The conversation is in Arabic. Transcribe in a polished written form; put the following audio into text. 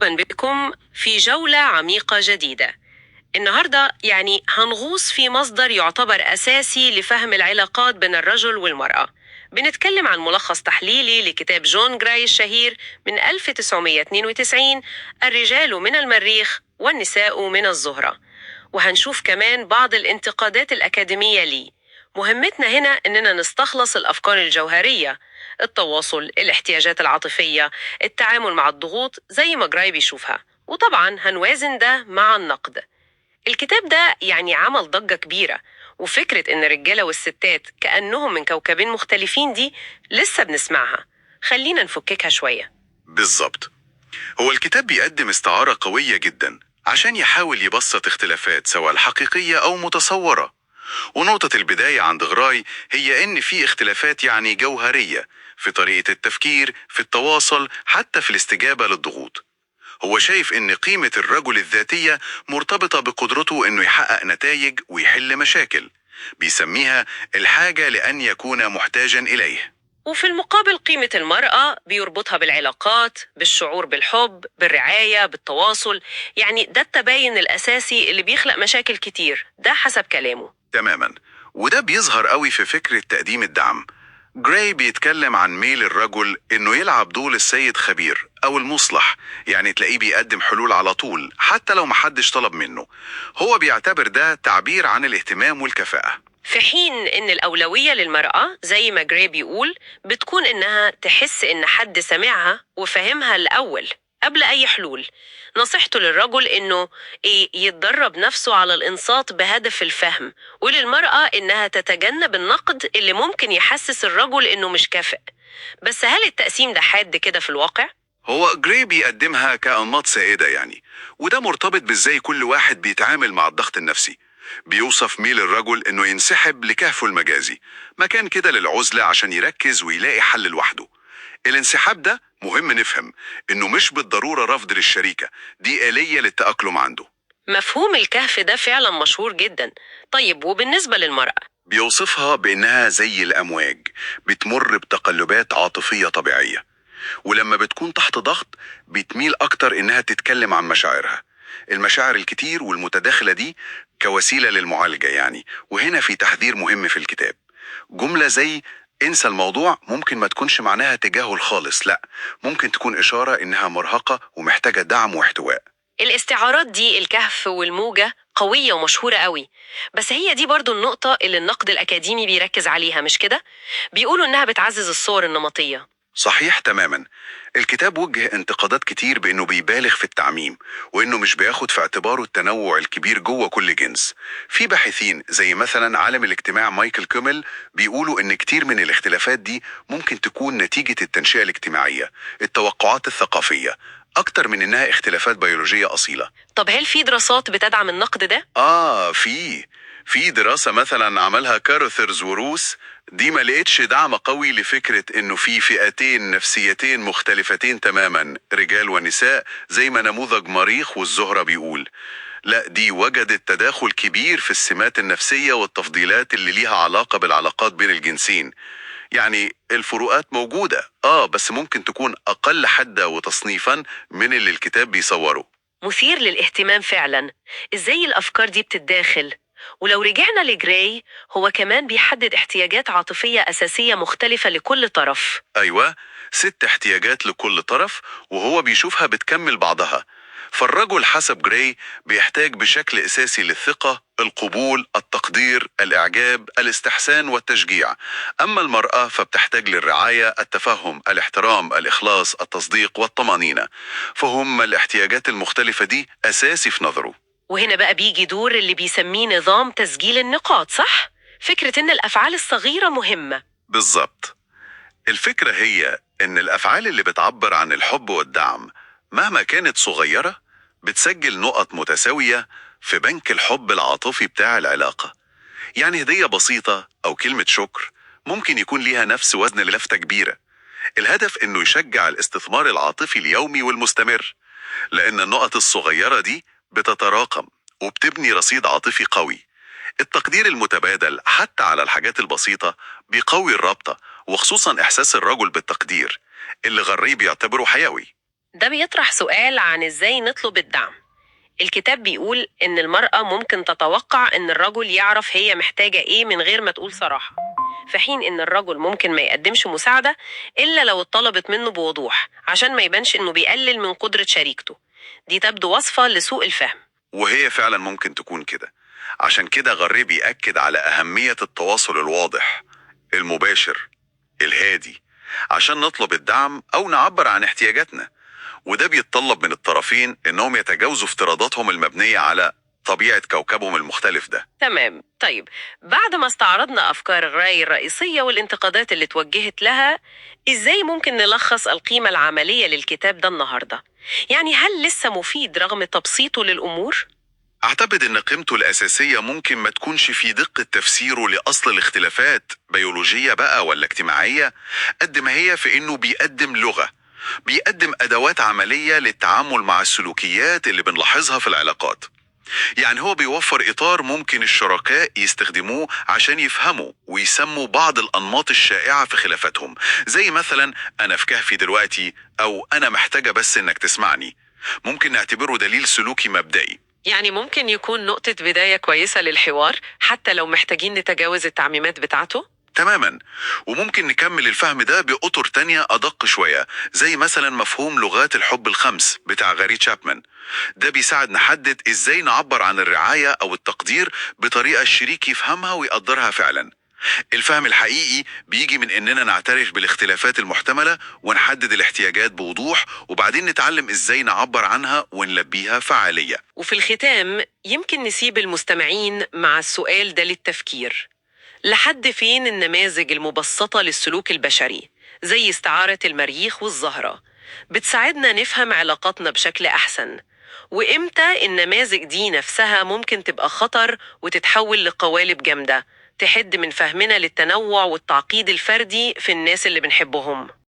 مرحبا بكم في جولة عميقة جديدة. النهاردة هنغوص في مصدر يعتبر أساسي لفهم العلاقات بين الرجل والمرأة. بنتكلم عن ملخص تحليلي لكتاب جون جراي الشهير من 1992، الرجال من المريخ والنساء من الزهرة. وهنشوف كمان بعض الانتقادات الأكاديمية ليه. مهمتنا هنا إننا نستخلص الأفكار الجوهرية: التواصل، الاحتياجات العاطفية، التعامل مع الضغوط زي ما جراي بيشوفها، وطبعا هنوازن ده مع النقد. الكتاب ده عمل ضجة كبيرة، وفكرة إن الرجالة والستات كأنهم من كوكبين مختلفين دي لسه بنسمعها. خلينا نفككها شوية. بالظبط. هو الكتاب بيقدم استعارة قوية جدا عشان يحاول يبسط اختلافات سواء الحقيقية أو متصورة. ونقطة البداية عند غراي هي إن في اختلافات جوهرية في طريقة التفكير، في التواصل، حتى في الاستجابة للضغوط. هو شايف إن قيمة الرجل الذاتية مرتبطة بقدرته إنه يحقق نتائج ويحل مشاكل، بيسميها الحاجة لأن يكون محتاجا إليه. وفي المقابل قيمة المرأة بيربطها بالعلاقات، بالشعور بالحب، بالرعاية، بالتواصل. ده التباين الأساسي اللي بيخلق مشاكل كتير، ده حسب كلامه. تماما. وده بيظهر قوي في فكرة تقديم الدعم. جراي بيتكلم عن ميل الرجل انه يلعب دور السيد خبير او المصلح، تلاقيه بيقدم حلول على طول حتى لو محدش طلب منه. هو بيعتبر ده تعبير عن الاهتمام والكفاءة. في حين إن الأولوية للمرأة زي ما جراي بيقول بتكون إنها تحس إن حد سمعها وفهمها الأول قبل أي حلول. نصيحته للرجل إنه يتدرب نفسه على الإنصات بهدف الفهم، وللمرأة إنها تتجنب النقد اللي ممكن يحسس الرجل إنه مش كافئ. بس هل التقسيم ده حاد كده في الواقع؟ هو جراي بيقدمها كأنماط سائدة وده مرتبط بإزاي كل واحد بيتعامل مع الضغط النفسي. بيوصف ميل الرجل انه ينسحب لكهفه المجازي، مكان كده للعزلة عشان يركز ويلاقي حل لوحده. الانسحاب ده مهم نفهم انه مش بالضرورة رفض للشريكة، دي آلية للتأقلم عنده. مفهوم الكهف ده فعلا مشهور جدا. طيب وبالنسبة للمرأة؟ بيوصفها بانها زي الامواج، بتمر بتقلبات عاطفية طبيعية، ولما بتكون تحت ضغط بتميل اكتر انها تتكلم عن مشاعرها. المشاعر الكتير والمتداخلة دي كوسيلة للمعالجة وهنا في تحذير مهم في الكتاب. جملة زي انسى الموضوع ممكن ما تكونش معناها تجاهل خالص، لا، ممكن تكون إشارة إنها مرهقة ومحتاجة دعم واحتواء. الاستعارات دي، الكهف والموجة، قوية ومشهورة قوي. بس هي دي برضو النقطة اللي النقد الأكاديمي بيركز عليها، مش كده؟ بيقولوا إنها بتعزز الصور النمطية. صحيح تماما. الكتاب وجه انتقادات كتير بانه بيبالغ في التعميم، وانه مش بياخد في اعتباره التنوع الكبير جوه كل جنس. في باحثين زي مثلا عالم الاجتماع مايكل كوميل بيقولوا ان كتير من الاختلافات دي ممكن تكون نتيجة التنشئة الاجتماعية، التوقعات الثقافية، اكتر من انها اختلافات بيولوجية اصيلة. طب هل في دراسات بتدعم النقد ده؟ في دراسة مثلا عملها كاروثرز وروس، دي ما لقيتش دعم قوي لفكرة انه في فئتين نفسيتين مختلفتين تماما، رجال ونساء، زي ما نموذج مريخ والزهرة بيقول. لا، دي وجدت تداخل كبير في السمات النفسية والتفضيلات اللي ليها علاقة بالعلاقات بين الجنسين. الفروقات موجودة، بس ممكن تكون أقل حدة وتصنيفا من اللي الكتاب بيصوره. مثير للاهتمام فعلا. ازاي الأفكار دي بتتداخل؟ ولو رجعنا لجراي، هو كمان بيحدد احتياجات عاطفية أساسية مختلفة لكل طرف. أيوة، 6 احتياجات لكل طرف، وهو بيشوفها بتكمل بعضها. فالرجل حسب جراي بيحتاج بشكل أساسي للثقة، القبول، التقدير، الإعجاب، الاستحسان والتشجيع. أما المرأة فبتحتاج للرعاية، التفهم، الاحترام، الإخلاص، التصديق والطمأنينة. فهم الاحتياجات المختلفة دي أساسي في نظره. وهنا بقى بيجي دور اللي بيسميه نظام تسجيل النقاط، صح؟ فكرة إن الأفعال الصغيرة مهمة. بالظبط. الفكرة هي إن الأفعال اللي بتعبر عن الحب والدعم مهما كانت صغيرة بتسجل نقط متساوية في بنك الحب العاطفي بتاع العلاقة. هدية بسيطة أو كلمة شكر ممكن يكون ليها نفس وزن لفتة كبيرة. الهدف إنه يشجع الاستثمار العاطفي اليومي والمستمر، لأن النقط الصغيرة دي بتتراكم وبتبني رصيد عاطفي قوي. التقدير المتبادل حتى على الحاجات البسيطة بيقوي الرابطة، وخصوصا إحساس الرجل بالتقدير اللي غريه بيعتبره حيوي. ده بيطرح سؤال عن إزاي نطلب الدعم. الكتاب بيقول إن المرأة ممكن تتوقع إن الرجل يعرف هي محتاجة إيه من غير ما تقول صراحة، في حين إن الرجل ممكن ما يقدمش مساعدة إلا لو اتطلبت منه بوضوح عشان ما يبانش إنه بيقلل من قدرة شريكته. دي تبدو وصفة لسوء الفهم. وهي فعلا ممكن تكون كده. عشان كده غري بيأكد على أهمية التواصل الواضح المباشر الهادي عشان نطلب الدعم أو نعبر عن احتياجاتنا، وده بيتطلب من الطرفين إنهم يتجاوزوا افتراضاتهم المبنية على طبيعة كوكبهم المختلف ده. تمام. طيب، بعد ما استعرضنا أفكار الرأي الرئيسية والانتقادات اللي توجهت لها، إزاي ممكن نلخص القيمة العملية للكتاب ده النهاردة؟ يعني هل لسه مفيد رغم تبسيطه للأمور؟ أعتقد إن قيمته الأساسية ممكن ما تكونش في دقة تفسيره لأصل الاختلافات بيولوجية بقى ولا اجتماعية، قد ما هي في إنه بيقدم لغة، بيقدم أدوات عملية للتعامل مع السلوكيات اللي بنلاحظها في العلاقات. يعني هو بيوفر إطار ممكن الشركاء يستخدموه عشان يفهموا ويسموا بعض الأنماط الشائعة في خلافاتهم، زي مثلا أنا في كهفي دلوقتي أو أنا محتاجة بس إنك تسمعني. ممكن نعتبره دليل سلوكي مبدئي. يعني ممكن يكون نقطة بداية كويسة للحوار حتى لو محتاجين نتجاوز التعميمات بتاعته؟ تماما. وممكن نكمل الفهم ده بأطر تانية أدق شوية، زي مثلا مفهوم لغات الحب الخمس بتاع غاري تشابمان. ده بيساعد نحدد إزاي نعبر عن الرعاية أو التقدير بطريقة الشريك يفهمها ويقدرها فعلا. الفهم الحقيقي بيجي من إننا نعترف بالاختلافات المحتملة ونحدد الاحتياجات بوضوح، وبعدين نتعلم إزاي نعبر عنها ونلبيها فعالية. وفي الختام يمكن نسيب المستمعين مع السؤال ده للتفكير: لحد فين النماذج المبسطة للسلوك البشري زي استعارة المريخ والزهرة بتساعدنا نفهم علاقاتنا بشكل أحسن؟ وإمتى النماذج دي نفسها ممكن تبقى خطر وتتحول لقوالب جامدة تحد من فهمنا للتنوع والتعقيد الفردي في الناس اللي بنحبهم؟